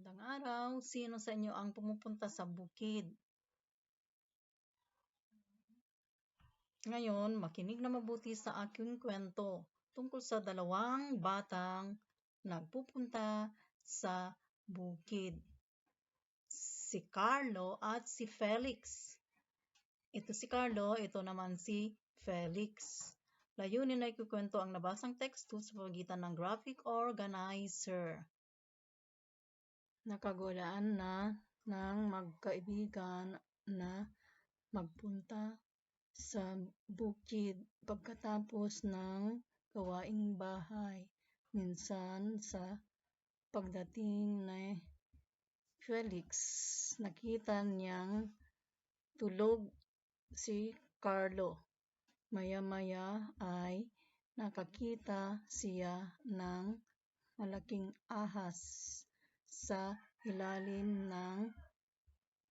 Magandang araw. Sino sa inyo ang pumupunta sa bukid? Ngayon, makinig na mabuti sa aking kwento tungkol sa dalawang batang nagpupunta sa bukid. Si Carlo at si Felix. Ito si Carlo, ito naman si Felix. Layunin na ikukwento ang nabasang teksto sa pamagitan ng graphic organizer. Nakagulaan na ng magkaibigan na magpunta sa bukid pagkatapos ng gawaing bahay. Minsan sa pagdating ni Felix, nakita niyang tulog si Carlo. Maya-maya ay nakakita siya ng malaking ahas sa ilalim ng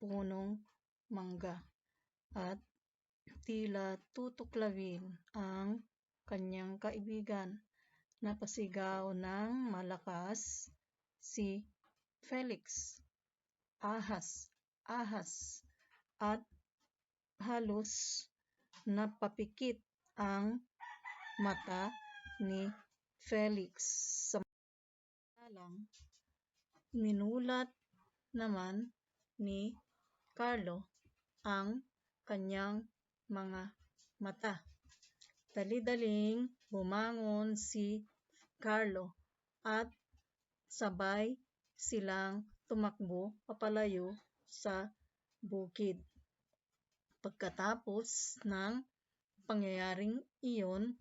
punong mangga at tila tutuklawin ang kanyang kaibigan. Napasigaw ng malakas si Felix, "Ahas! Ahas!" at halos napapikit ang mata ni Felix. Samantalang minulat naman ni Carlo ang kanyang mga mata. Dali-daling bumangon si Carlo at sabay silang tumakbo papalayo sa bukid. Pagkatapos ng pangyayaring iyon,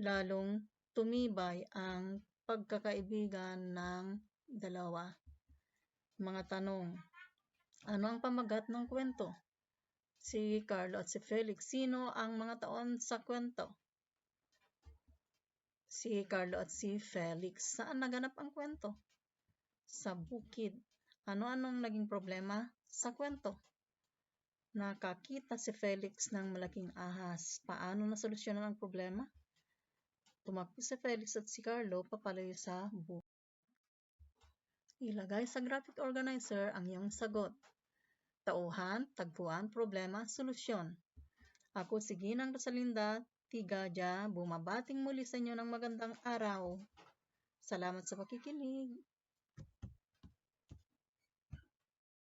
lalong tumibay ang pagkakaibigan ng dalawa. Mga tanong. Ano ang pamagat ng kwento? Si Carlo at si Felix. Sino ang mga taon sa kwento? Si Carlo at si Felix. Saan naganap ang kwento? Sa bukid. Ano-anong naging problema sa kwento? Nakakita si Felix ng malaking ahas. Paano nasolusyonan ang problema? Tumakbo si Felix at si Carlo papalayo sa bukid. Ilagay sa graphic organizer ang iyong sagot. Tauhan, tagpuan, problema, solusyon. Ako si Ginang Rosalinda Tigadya, bumabating muli sa inyo ng magandang araw. Salamat sa pakikinig.